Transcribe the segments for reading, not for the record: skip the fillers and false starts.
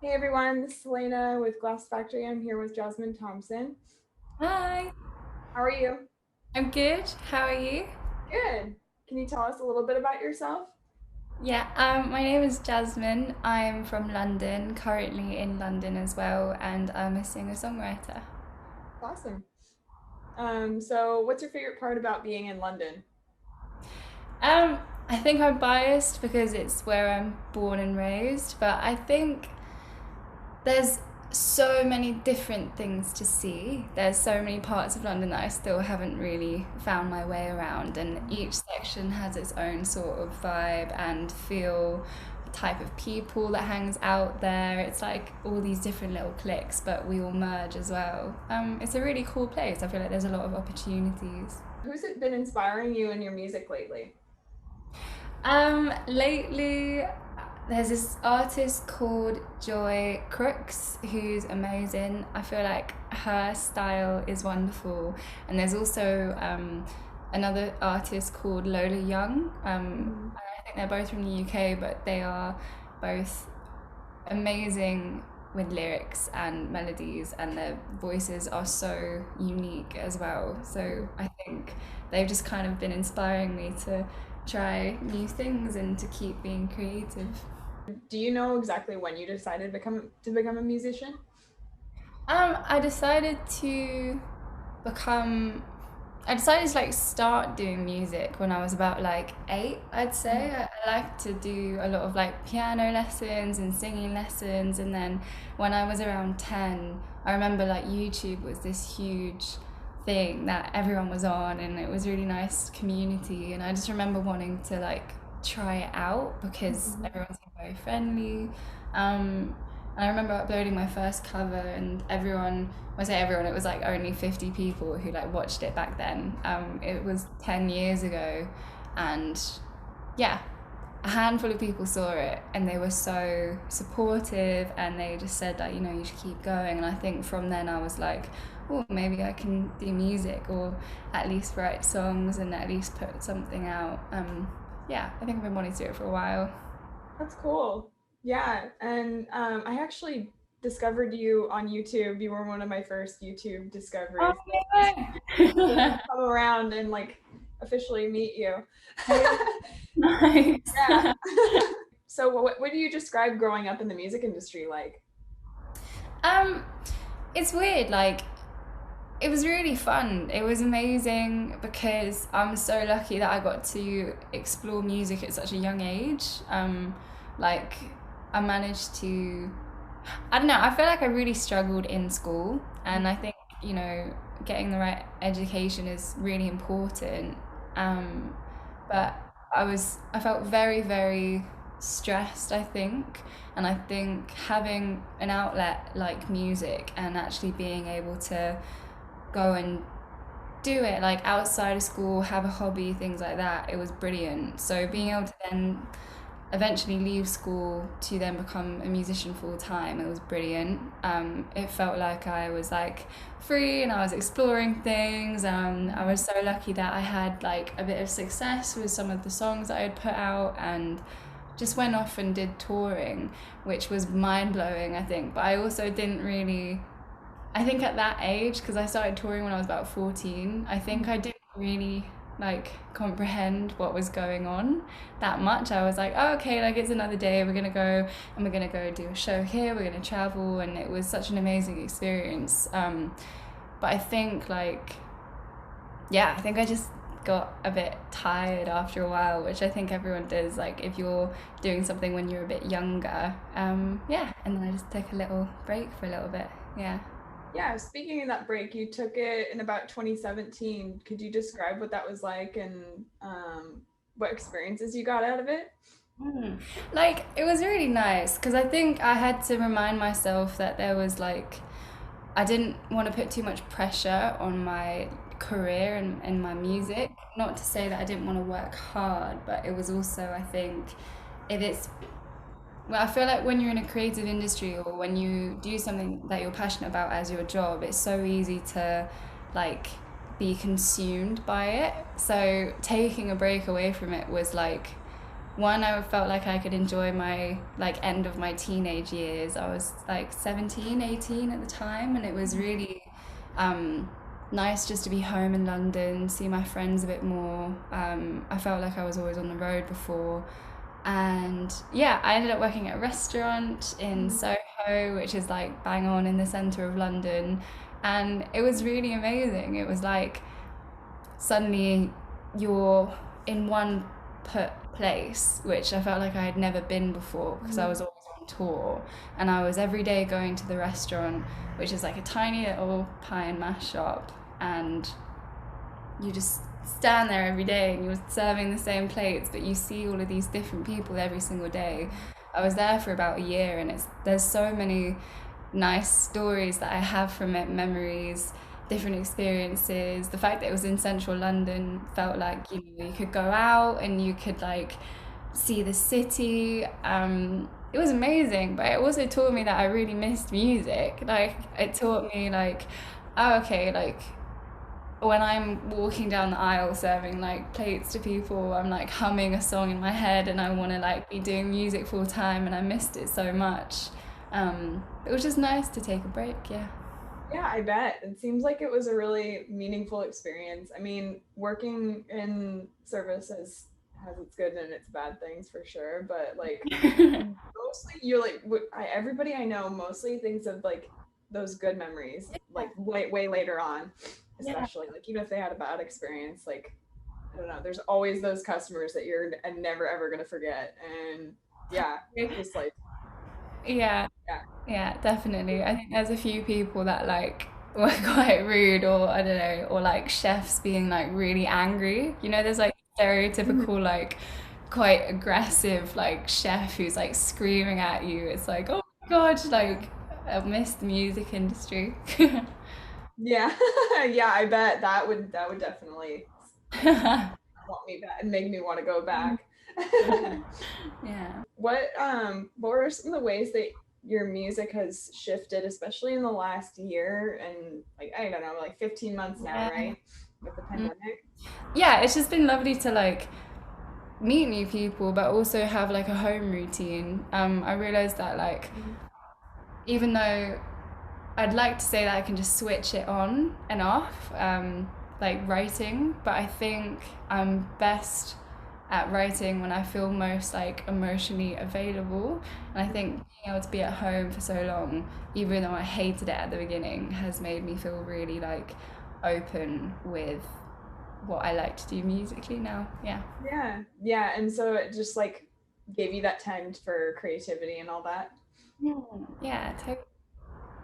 Hey everyone, this is Elena with Glass Factory. I'm here with Jasmine Thompson. Hi, How are you? I'm good. How are you? Good. Can you tell us a little bit about yourself? My name is Jasmine. I'm from London, currently in London as well, and I'm a singer-songwriter. Awesome. So what's your favorite part about being in London? Um, I think I'm biased because it's where I'm born and raised, but I think there's so many different things to see. There's so many parts of London that I still haven't really found my way around, and each section has its own sort of vibe and feel, type of people that hangs out there. It's like all these different little cliques, but we all merge as well. It's a really cool place. I feel like there's a lot of opportunities. Who's it been inspiring you in your music lately? Lately, there's this artist called Joy Crooks who's amazing. I feel like her style is wonderful. And there's also another artist called Lola Young. Mhm. I think they're both from the UK, but they are both amazing with lyrics and melodies, and their voices are so unique as well. So I think they've just kind of been inspiring me to try new things and to keep being creative. Do you know exactly when you decided to become a musician? I decided to become I decided to like start doing music when I was about like 8, I'd say. I like to do a lot of like piano lessons and singing lessons, and then when I was around 10, I remember like YouTube was this huge thing that everyone was on, and it was really nice community, and I just remember wanting to like try it out because Mhm. everyone seemed very friendly. Um, and I remember uploading my first cover, and everyone, when I say everyone, it was like only 50 people who like watched it back then. It was 10 years ago, and yeah, a handful of people saw it, and they were so supportive, and they just said that, you should keep going. And I think from then I was like, oh, maybe I can do music, or at least write songs and at least put something out. Yeah, I think I've been wanting to do it for a while. That's cool. Yeah, and I actually discovered you on YouTube. You were one of my first YouTube Oh, discoveries. no To way. come around and like officially meet you. Nice. Yeah. So what do you describe growing up in the music industry like? um, it's weird. Like, it was really fun. It was amazing because I'm so lucky that I got to explore music at such a young age. Like, I managed to, I don't know, I feel like I really struggled in school, and I think, getting the right education is really important. Um, but I felt very, very stressed, I think. And I think having an outlet like music and actually being able to go and do it like outside of school, have a hobby, things like that, it was brilliant. So being able to then eventually leave school to then become a musician full time, it was brilliant. It felt like I was like free and I was exploring things. I was so lucky that I had like a bit of success with some of the songs that I had put out, and just went off and did touring, which was mind blowing, I think. But I also didn't really, I think at that age, because I started touring when I was about 14, I think I didn't really like comprehend what was going on that much. I was like, oh, okay, like it's another day, we're gonna go and we're gonna go do a show here, we're gonna travel, and it was such an amazing experience. But I think like, yeah, I think I just got a bit tired after a while, which I think everyone does, like if you're doing something when you're a bit younger. Yeah, and then I just took a little break for a little bit. Yeah. Yeah, speaking of that break, you took it in about 2017. Could you describe what that was like and what experiences you got out of it? Mm. Like, it was really nice because I think I had to remind myself that there was like, I didn't want to put too much pressure on my career and my music. Not to say that I didn't want to work hard, but it was also, I think, if it's, well, I feel like when you're in a creative industry or when you do something that you're passionate about as your job, it's so easy to like be consumed by it. So taking a break away from it was like one, I felt like I could enjoy my like end of my teenage years. I was like 17, 18 at the time, and it was really um, nice just to be home in London, see my friends a bit more. I felt like I was always on the road before. And yeah, I ended up working at a restaurant in Mhm. Soho, which is like bang on in the center of London. And it was really amazing. It was like suddenly you're in one put place, which I felt like I had never been before because I was Mhm. always on tour. And I was every day going to the restaurant, which is like a tiny little pie and mash shop. And you just stand there every day and you're serving the same plates, but you see all of these different people every single day. I was there for about a year, and there's so many nice stories that I have from it, memories, different experiences. The fact that it was in central London felt like, you could go out and you could like see the city. It was amazing, but it also taught me that I really missed music. Like it taught me like, oh, okay, like when I'm walking down the aisle serving like plates to people, I'm like humming a song in my head and I want to like be doing music full time, and I missed it so much. It was just nice to take a break, yeah. Yeah, I bet. It seems like it was a really meaningful experience. I mean, working in service has its good and its bad things for sure, but like mostly you're like everybody I know mostly thinks of like those good memories like way later on, Yeah. especially like even if they had a bad experience, like I don't know, there's always those customers that you're never ever gonna forget. And yeah, just like Yeah, yeah. yeah, definitely. I think there's a few people that like were quite rude, or I don't know, or like chefs being like really angry. There's like stereotypical like quite aggressive like chef who's like screaming at you. It's like, oh my God, like I miss the music industry. Yeah. Yeah, I bet that would definitely like want me back and make me want to go back. Yeah. What were some of the ways that your music has shifted, especially in the last year and like I don't know, like 15 months now, Yeah. right? With the Mm. pandemic. Yeah, it's just been lovely to like meet new people, but also have like a home routine. I realized that like even though I'd like to say that I can just switch it on and off, like writing, but I think I'm best at writing when I feel most like emotionally available. And I think being able to be at home for so long, even though I hated it at the beginning, has made me feel really like open with what I like to do musically now. Yeah. Yeah. Yeah, and so it just like gave you that time for creativity and all that. Yeah, totally.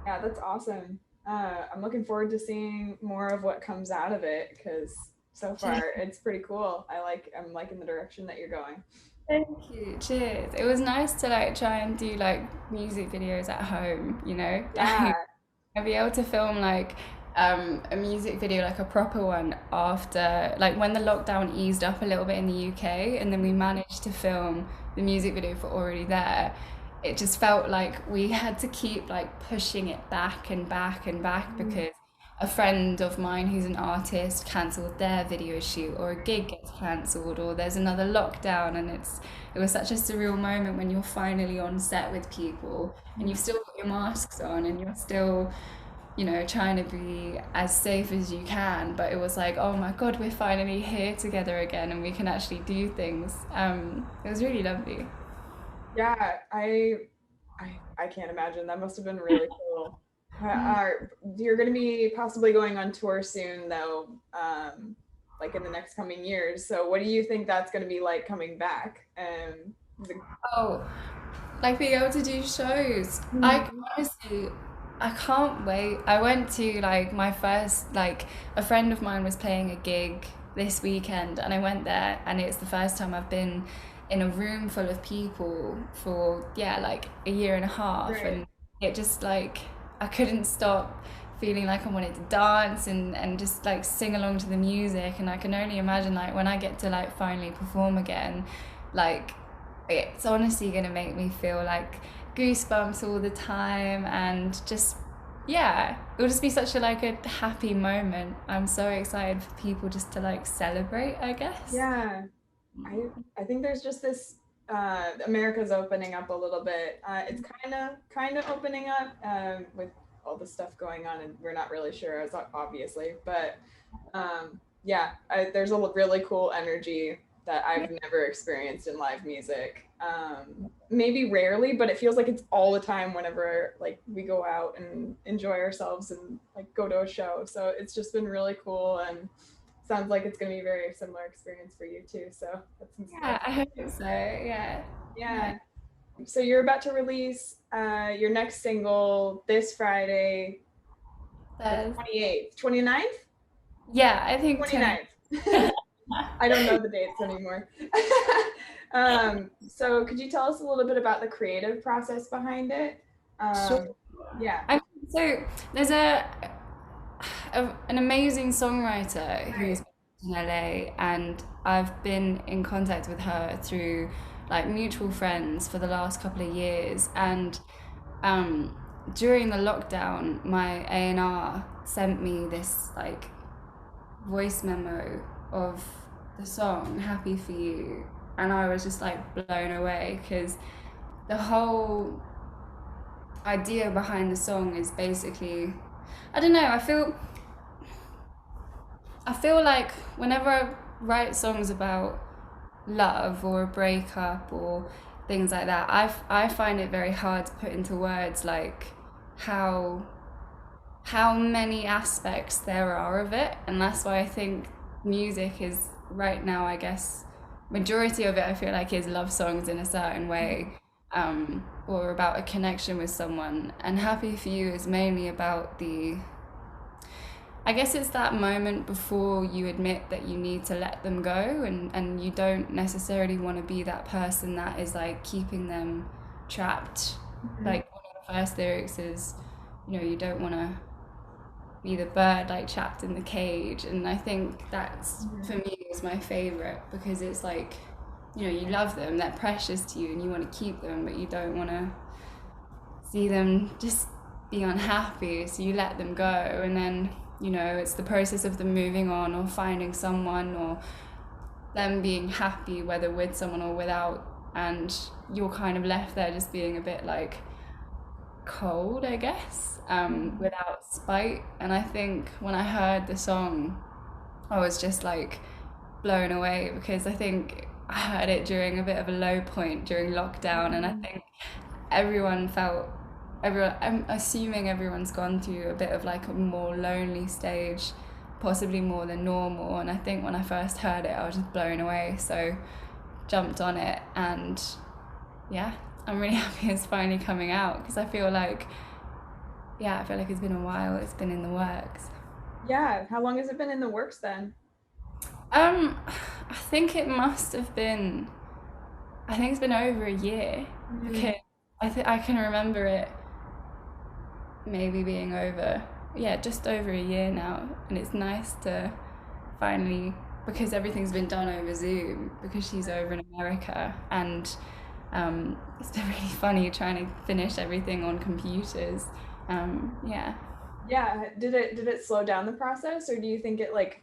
Yeah, that's awesome. I'm looking forward to seeing more of what comes out of it because so far it's pretty cool. I'm liking the direction that you're going. Thank you. Cheers. It was nice to like try and do like music videos at home. Yeah. I'd be able to film like a music video, like a proper one, after like when the lockdown eased up a little bit in the UK, and then we managed to film the music video for Already There. It just felt like we had to keep like pushing it back and back and back Mhm. because a friend of mine who's an artist cancelled their video shoot, or a gig gets cancelled, or there's another lockdown, and it was such a surreal moment when you're finally on set with people and you've still got your masks on and you're still trying to be as safe as you can, but it was like, oh my God, we're finally here together again and we can actually do things. It was really lovely. Yeah, I can't imagine. That must have been really cool. You're going to be possibly going on tour soon, though, like in the next coming years. So, what do you think that's going to be like coming back? Oh, like being able to do shows. I Mhm. honestly, I can't wait. I went to like my first, like a friend of mine was playing a gig this weekend, and I went there, and it's the first time I've been in a room full of people for, yeah, like a year and a half. Right. And it just like, I couldn't stop feeling like I wanted to dance and just like sing along to the music. And I can only imagine like when I get to like finally perform again, like it's honestly going to make me feel like goosebumps all the time, and just yeah, it will just be such a like a happy moment. I'm so excited for people just to like celebrate, I guess. Yeah. I think there's just this. America's opening up a little bit. It's kind of opening up with all the stuff going on, and we're not really sure, as obviously, but yeah, there's a really cool energy that I've never experienced in live music. Maybe rarely, but it feels like it's all the time whenever like we go out and enjoy ourselves and like go to a show. So it's just been really cool, and sounds like it's going to be a very similar experience for you too. So Yeah, I hope so. Yeah. Nice. yeah. So you're about to release your next single this Friday, the There's, 28th, 29th? yeah, I think 20. 29th. I don't know the dates anymore. So could you tell us a little bit about the creative process behind it? Sure. Um, yeah. So there's an amazing songwriter who's Right. in LA, and I've been in contact with her through like mutual friends for the last couple of years. And um, during the lockdown, my A&R sent me this like voice memo of the song "Happy for You," and I was just like blown away because the whole idea behind the song is basically, I don't know, I feel like whenever I write songs about love or a breakup or things like that, I find it very hard to put into words like how how many aspects there are of it, and that's why I think music is right now, I guess, majority of it I feel like is love songs in a certain way, or about a connection with someone. And Happy for You is mainly about the, I guess it's that moment before you admit that you need to let them go, and you don't necessarily want to be that person that is like keeping them trapped. Mhm. Like one of the first lyrics is, you don't want to be the bird like trapped in the cage. And I think that's, for Mhm. me, is my favorite because it's like, you love them, they're precious to you, and you want to keep them, but you don't want to see them just be unhappy, so you let them go. And then, it's the process of them moving on or finding someone, or them being happy whether with someone or without, and you're kind of left there just being a bit like cold, I guess, without spite. And I think when I heard the song, I was just like blown away because I think I heard it during a bit of a low point during lockdown, and I Mhm. think everyone felt, everyone, I'm assuming everyone's gone through a bit of like a more lonely stage, possibly more than normal. And I think when I first heard it, I was just blown away. So jumped on it, and yeah, I'm really happy it's finally coming out because I feel like it's been a while. It's been in the works. Yeah. How long has it been in the works then? Um, I think it must have been. I think it's been over a year Mhm. because I can remember it maybe being over, yeah, just over a year now. And it's nice to finally, because everything's been done over Zoom because she's over in America, and it's been really funny trying to finish everything on computers. Yeah. Yeah. Did it slow down the process, or do you think it like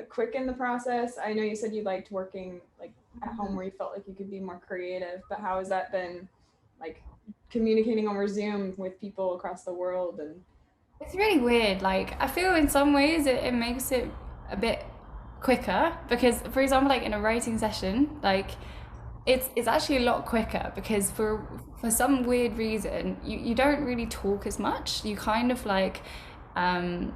quicken the process? I know you said you liked working like at home where you felt like you could be more creative, but how has that been like communicating over Zoom with people across the world and It's really weird. Like, I feel in some ways it makes it a bit quicker because, for example, like in a writing session, like it's actually a lot quicker because for some weird reason you don't really talk as much. You kind of like, um,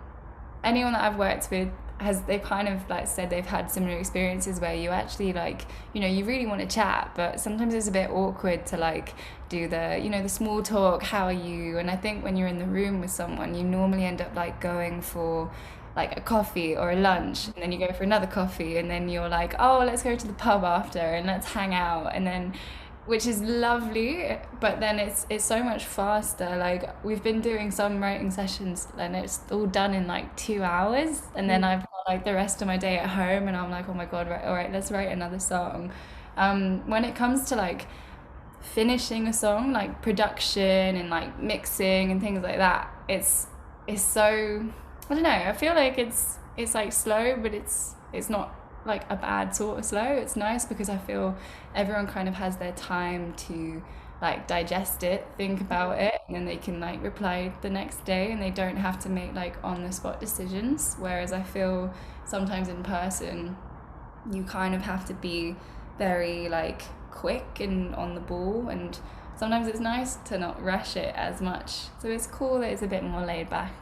anyone that I've worked with has, they've kind of like said they've had similar experiences where you actually like, you really want to chat, but sometimes it's a bit awkward to like do the, the small talk, how are you? And I think when you're in the room with someone, you normally end up like going for like a coffee or a lunch, and then you go for another coffee, and then you're like, oh, let's go to the pub after and let's hang out. And then, which is lovely, but then it's so much faster. Like we've been doing some writing sessions and it's all done in like 2 hours, and then I've got like the rest of my day at home, and I'm like, oh my god, right, all right, let's write another song. When it comes to like finishing a song, like production and like mixing and things like that, it's so, I don't know, I feel like it's like slow, but it's not like a bad sort of slow. It's nice because I feel everyone kind of has their time to like digest it, think about it, and then they can like reply the next day and they don't have to make like on the spot decisions. Whereas I feel sometimes in person you kind of have to be very like quick and on the ball, and sometimes it's nice to not rush it as much. So it's cool that it's a bit more laid back.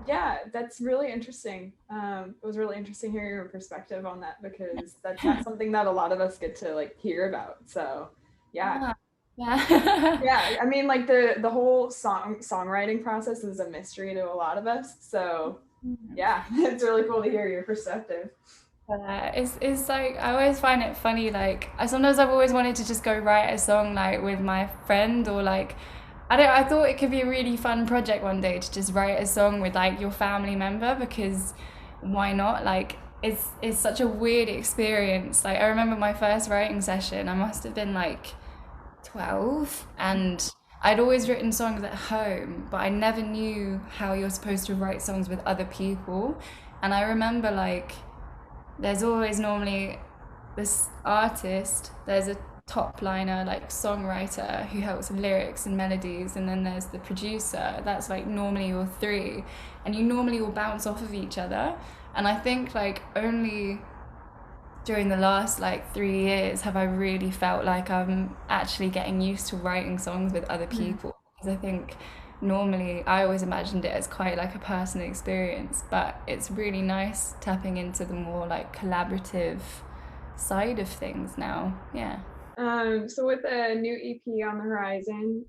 Yeah, that's really interesting. It was really interesting hearing your perspective on that because that's not something that a lot of us get to like hear about. So, yeah. Ah, yeah. Yeah, I mean like the whole songwriting process is a mystery to a lot of us. So, yeah, it's really cool to hear your perspective. It's like I always find it funny. Like I've always wanted to just go write a song like with my friend, or like I thought it could be a really fun project one day to just write a song with like your family member, because why not? Like it's such a weird experience. Like I remember my first writing session. I must have been like 12, and I'd always written songs at home, but I never knew how you're supposed to write songs with other people. And I remember like there's always normally this artist, there's a top liner, like songwriter who helps with lyrics and melodies, and then there's the producer. That's like normally your three, and you normally all bounce off of each other. And I think like only during the last like 3 years have I really felt like I'm actually getting used to writing songs with other people. Because I think normally I always imagined it as quite like a personal experience, but it's really nice tapping into the more like collaborative side of things now. Yeah. So with a new EP on the horizon,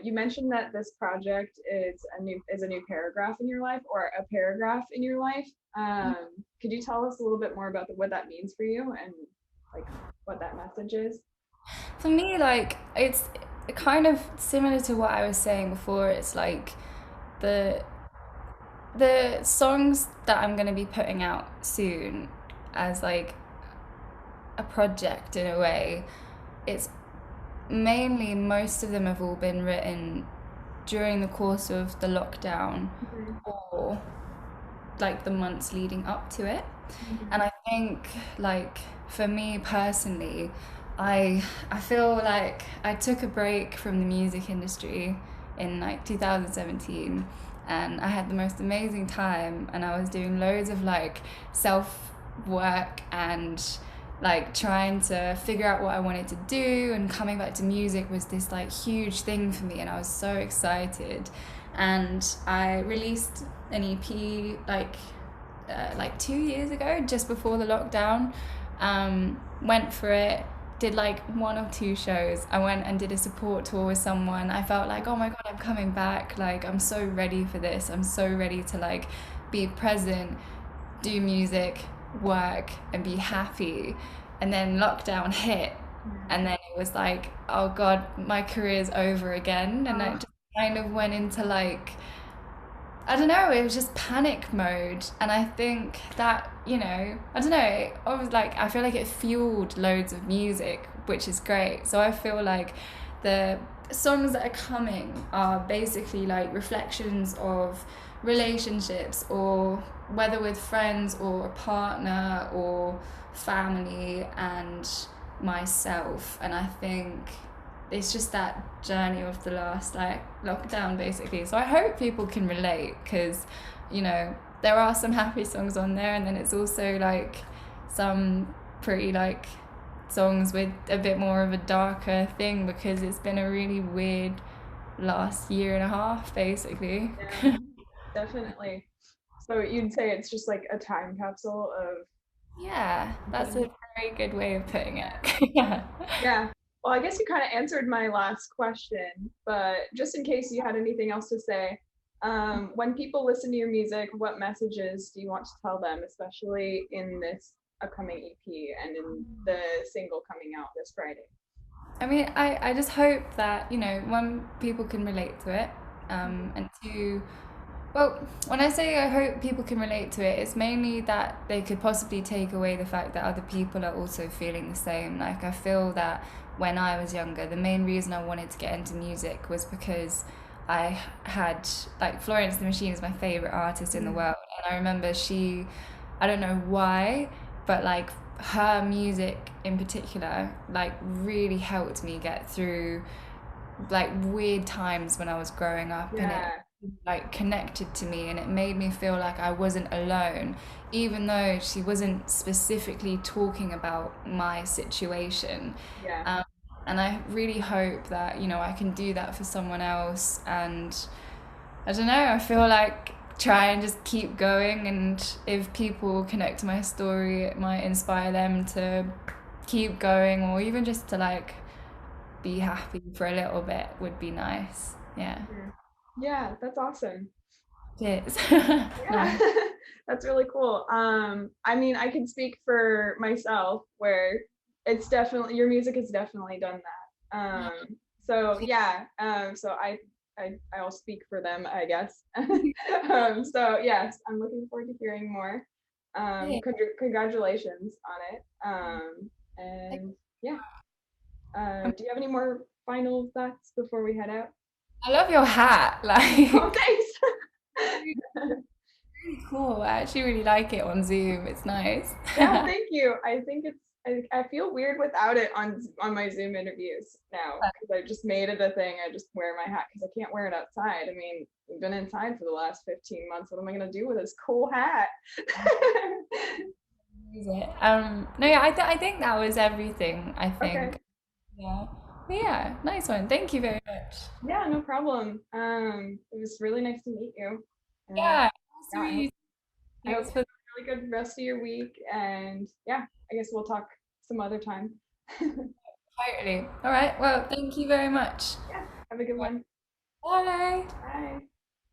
you mentioned that this project is a new paragraph in your life or a paragraph in your life. Could you tell us a little bit more about what that means for you and like what that message is? For me, like it's kind of similar to what I was saying before. It's like the the songs that I'm going to be putting out soon as like a project in a way, it's mainly most of them have all been written during the course of the lockdown Mhm. or like the months leading up to it. Mhm. And I think like for me personally, I feel like I took a break from the music industry in like 2017, and I had the most amazing time, and I was doing loads of like self work and like trying to figure out what I wanted to do, and coming back to music was this like huge thing for me, and I was so excited. And I released an EP like 2 years ago, just before the lockdown. Went for it, did like one or two shows. I went and did a support tour with someone. I felt like, oh my God, I'm coming back. Like, I'm so ready for this. I'm so ready to like be present, do music, work, and be happy. And then lockdown hit, and then it was like, oh God, my career's over again. And I Oh, just kind of went into like, I don't know, it was just panic mode. And I think that, I don't know, I was like, I feel like it fueled loads of music, which is great. So I feel like the songs that are coming are basically like reflections of relationships, or whether with friends or a partner or family and myself. And I think it's just that journey of the last like lockdown basically. So I hope people can relate, because there are some happy songs on there, and then it's also like some pretty like songs with a bit more of a darker thing, because it's been a really weird last year and a half basically. yeah, definitely. So you'd say it's just like a time capsule of Yeah, that's something. a very good way of putting it. Yeah. Yeah. Well, I guess you kind of answered my last question, but just in case you had anything else to say, when people listen to your music, what messages do you want to tell them, especially in this upcoming EP and in the single coming out this Friday? I mean, I just hope that, one, people can relate to it. And two, well, when I say I hope people can relate to it, it's mainly that they could possibly take away the fact that other people are also feeling the same. Like, I feel that when I was younger, the main reason I wanted to get into music was because I had, like, Florence the Machine is my favorite artist in the Mhm. world. And I remember I don't know why, but like her music in particular like really helped me get through like weird times when I was growing up, and it Yeah. like connected to me, and it made me feel like I wasn't alone, even though she wasn't specifically talking about my situation. Yeah. um, and I really hope that, you know, I can do that for someone else. And I don't know, I feel like try and just keep going, and if people connect to my story, it might inspire them to keep going, or even just to like be happy for a little bit would be nice. Yeah. Sure. Yeah, that's awesome. It is. Yeah, Nice. that's really cool. I mean, I can speak for myself where it's definitely your music has definitely done that. So yeah, so I'll speak for them, I guess. So yes, I'm looking forward to hearing more. Yeah. Congratulations on it. And yeah, do you have any more final thoughts before we head out? I love your hat. Oh, Like, thanks. really cool. I actually really like it on Zoom. It's nice. Yeah, thank you. I think it's I feel weird without it on my Zoom interviews now because I just made it a thing. I just wear my hat because I can't wear it outside. I mean, we've been inside for the last 15 months. What am I gonna do with this cool hat? Use it. No, yeah, I think that was everything. I Okay. think. Yeah. But yeah, nice one. Thank you very much. Yeah, no problem. It was really nice to meet you. And Yeah. Nice to yeah, meet I you. hope Thanks you for. have a really good rest of your week. And yeah, I guess we'll talk some other time. Totally. All right. Well, thank you very much. Yeah, have a good one. Bye. Bye.